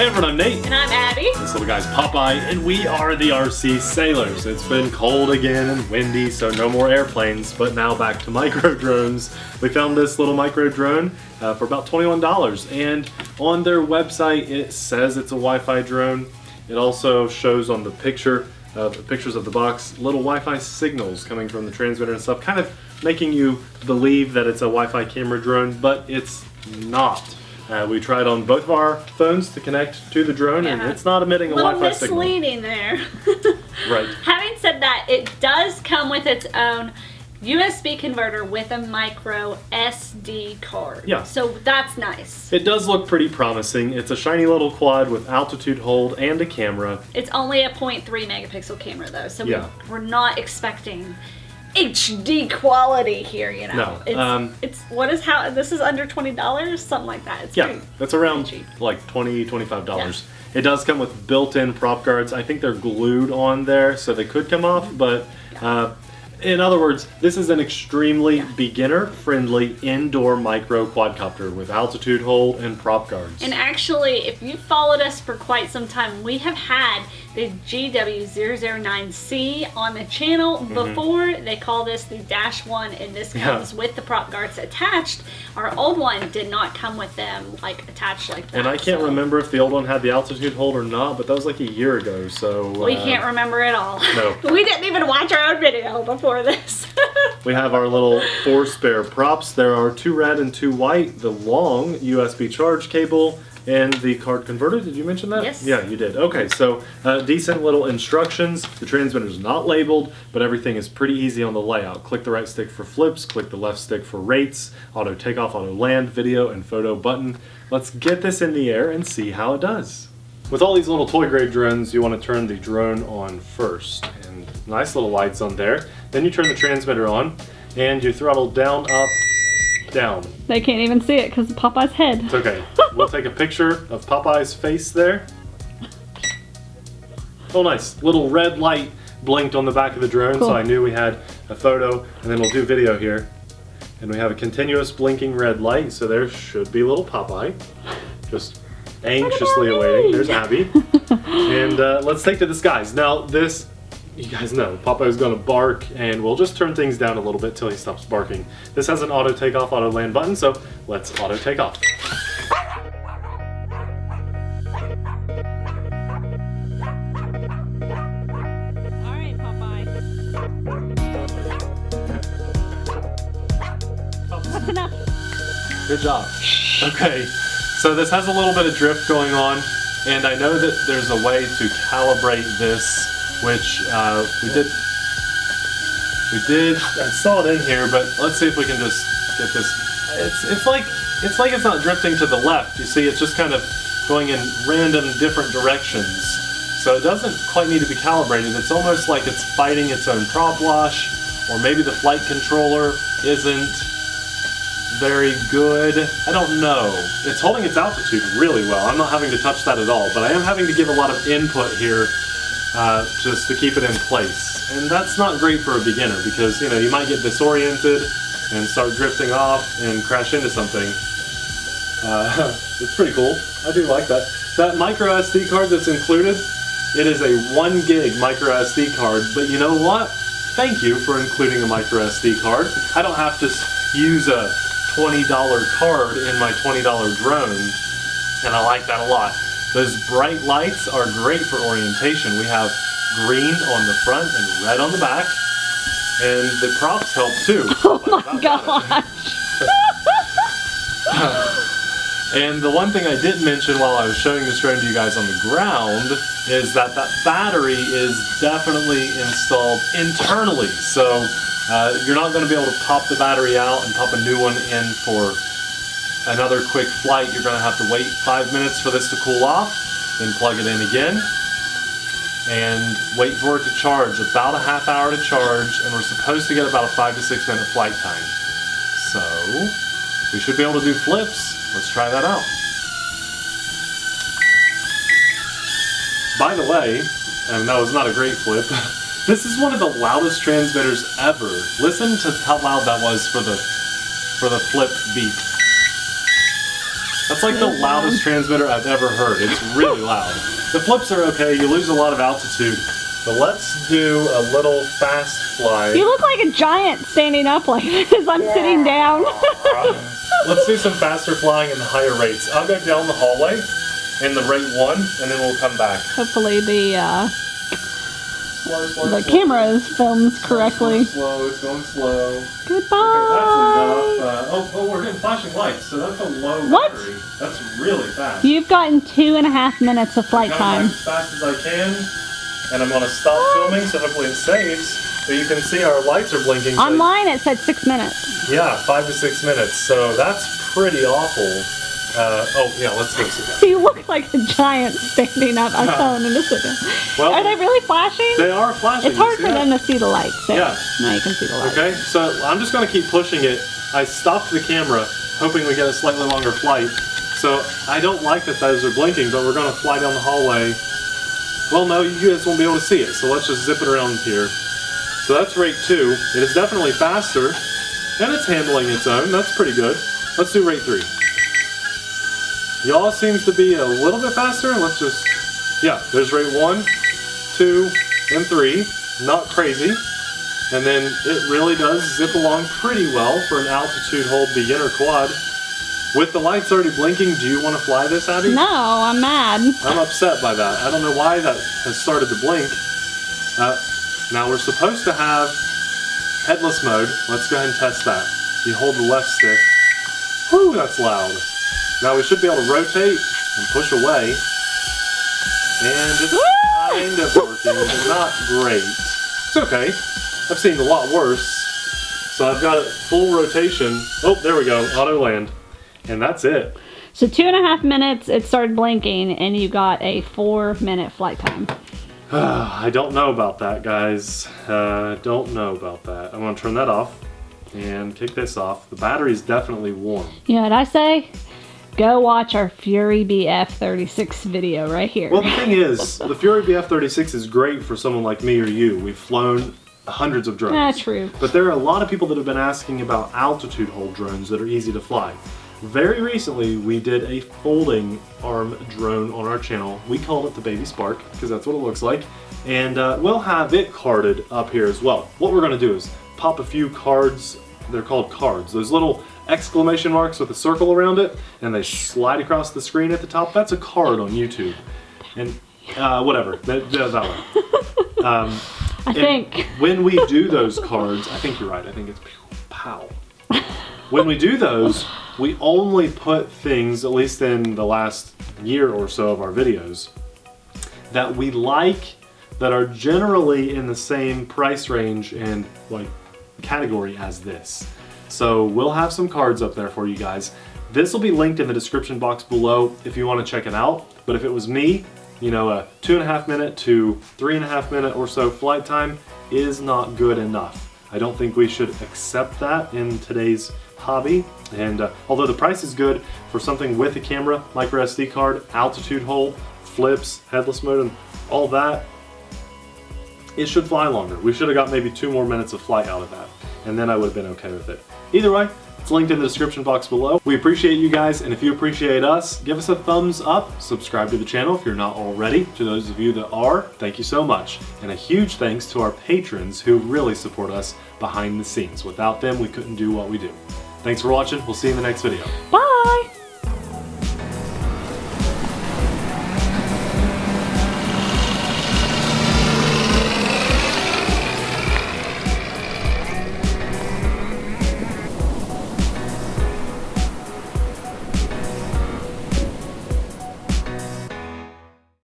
Hey everyone, I'm Nate. And I'm Abby. This little guy's Popeye, and we are the RC Sailors. It's been cold again and windy, so no more airplanes, but now back to micro drones. We found this little micro drone for about $21, and on their website it says it's a Wi-Fi drone. It also shows on the pictures of the box little Wi-Fi signals coming from the transmitter and stuff, kind of making you believe that it's a Wi-Fi camera drone, but it's not. We tried on both of our phones to connect to the drone, and it's not emitting a Wi-Fi signal. Misleading there. Right. Having said that, it does come with its own USB converter with a micro SD card. Yeah. So that's nice. It does look pretty promising. It's a shiny little quad with altitude hold and a camera. It's only a 0.3 megapixel camera though, so yeah. we're not expecting HD quality here, you know. No. This is under $20, something like that. Yeah, that's around cheap. like $20, $25. Yeah. It does come with built-in prop guards. I think they're glued on there, so they could come off, but in other words, this is an extremely beginner-friendly indoor micro quadcopter with altitude hold and prop guards. And actually, if you've followed us for quite some time, we have had the GW009C on the channel before. They call this the Dash 1, and this comes with the prop guards attached. Our old one did not come with them attached like that. And I can't remember if the old one had the altitude hold or not, but that was like a year ago, so... we can't remember at all. No. We didn't even watch our own video before this. We have our little 4 spare props. There are 2 red and 2 white, the long USB charge cable, and the card converter. Did you mention that? Yes. Yeah, you did. Okay, so decent little instructions. The transmitter is not labeled, but everything is pretty easy on the layout. Click the right stick for flips, click the left stick for rates, auto takeoff, auto land, video, and photo button. Let's get this in the air and see how it does. With all these little toy grade drones, you want to turn the drone on first. And nice little lights on there. Then you turn the transmitter on, and you throttle down, up, down. They can't even see it because of Popeye's head. It's okay. We'll take a picture of Popeye's face there. Oh, nice. Little red light blinked on the back of the drone, so I knew we had a photo, and then we'll do video here. And we have a continuous blinking red light, so there should be little Popeye. Just anxiously awaiting. There's Abby. And let's take to the skies. Now this, you guys know, Popeye's gonna bark, and we'll just turn things down a little bit till he stops barking. This has an auto takeoff, auto land button, so let's auto take off. Alright, Popeye. That's enough. Good job. Okay, so this has a little bit of drift going on, and I know that there's a way to calibrate this, which I saw it in here, but let's see if we can just get this. It's like it's not drifting to the left. You see, it's just kind of going in random different directions. So it doesn't quite need to be calibrated. It's almost like it's fighting its own prop wash, or maybe the flight controller isn't very good. I don't know. It's holding its altitude really well. I'm not having to touch that at all, but I am having to give a lot of input here just to keep it in place. And that's not great for a beginner because, you know, you might get disoriented and start drifting off and crash into something. It's pretty cool. I do like that. That micro SD card that's included, it is a 1 gig micro SD card, but you know what? Thank you for including a micro SD card. I don't have to use a $20 card in my $20 drone, and I like that a lot. Those bright lights are great for orientation. We have green on the front and red on the back, and the props help too. Oh my gosh! And the one thing I didn't mention while I was showing this drone to you guys on the ground is that that battery is definitely installed internally. So you're not going to be able to pop the battery out and pop a new one in for another quick flight. You're going to have to wait 5 minutes for this to cool off, then plug it in again, and wait for it to charge. About a half hour to charge, and we're supposed to get about a 5 to 6 minute flight time. So we should be able to do flips. Let's try that out. By the way, and that was not a great flip, this is one of the loudest transmitters ever. Listen to how loud that was for the flip beep. That's like the loudest transmitter I've ever heard. It's really loud. The flips are okay, you lose a lot of altitude. But let's do a little fast fly. You look like a giant standing up like this. I'm sitting down. Let's do some faster flying in the higher rates. I'll go down the hallway in the rate 1, and then we'll come back. Hopefully the Slow. camera films correctly. Slow, it's going slow. Goodbye. Okay, that's enough. We're getting flashing lights, so that's a low battery. That's really fast. You've gotten 2.5 minutes of flight time. As fast as I can, and I'm going to stop filming, so hopefully it saves. But you can see our lights are blinking. On mine it said 6 minutes. Yeah, 5 to 6 minutes, so that's pretty awful. Let's go sit down. You look like a giant standing up. I'm telling him to sit down. Well, are they really flashing? They are flashing. It's hard for them to see the lights. So yeah. Now you can see the lights. Okay, so I'm just going to keep pushing it. I stopped the camera, hoping we get a slightly longer flight. So I don't like that those are blinking, but we're going to fly down the hallway. Well, no, you guys won't be able to see it, so let's just zip it around here. So that's rate 2. It is definitely faster, and it's handling its own. That's pretty good. Let's do rate 3. Y'all seems to be a little bit faster. Let's just, there's rate 1, 2, and 3. Not crazy. And then it really does zip along pretty well for an altitude hold beginner quad. With the lights already blinking, do you want to fly this, Abby? No, I'm mad. I'm upset by that. I don't know why that has started to blink. Now we're supposed to have headless mode. Let's go ahead and test that. You hold the left stick. Whew, that's loud. Now we should be able to rotate and push away. And it's kind of working, but not great. It's okay. I've seen a lot worse. So I've got it full rotation. Oh, there we go. Auto land. And that's it. So 2.5 minutes, it started blinking, and you got a 4-minute flight time. I don't know about that, guys. Don't know about that. I'm going to turn that off and kick this off. The battery's definitely warm. You know what I say? Go watch our Fury BF36 video right here. Well, the thing is, the Fury BF36 is great for someone like me or you. We've flown hundreds of drones. That's true. But there are a lot of people that have been asking about altitude hold drones that are easy to fly. Very recently, we did a folding arm drone on our channel. We called it the Baby Spark, because that's what it looks like. And we'll have it carded up here as well. What we're going to do is pop a few cards. They're called cards. Those little exclamation marks with a circle around it, and they slide across the screen at the top. That's a card on YouTube. And whatever. That one. I think. When we do those cards, I think you're right. I think it's pow. When we do those, we only put things, at least in the last year or so of our videos, that we like, that are generally in the same price range and like category as this. So we'll have some cards up there for you guys. This will be linked in the description box below if you want to check it out. But if it was me, you know, a 2.5 minute to 3.5 minute or so flight time is not good enough. I don't think we should accept that in today's hobby. And although the price is good for something with a camera, micro SD card, altitude hold, flips, headless mode, and all that, it should fly longer. We should have got maybe 2 more minutes of flight out of that, and then I would have been okay with it. Either way, it's linked in the description box below. We appreciate you guys, and if you appreciate us, give us a thumbs up, subscribe to the channel if you're not already. To those of you that are, thank you so much. And a huge thanks to our patrons who really support us behind the scenes. Without them, we couldn't do what we do. Thanks for watching. We'll see you in the next video. Bye!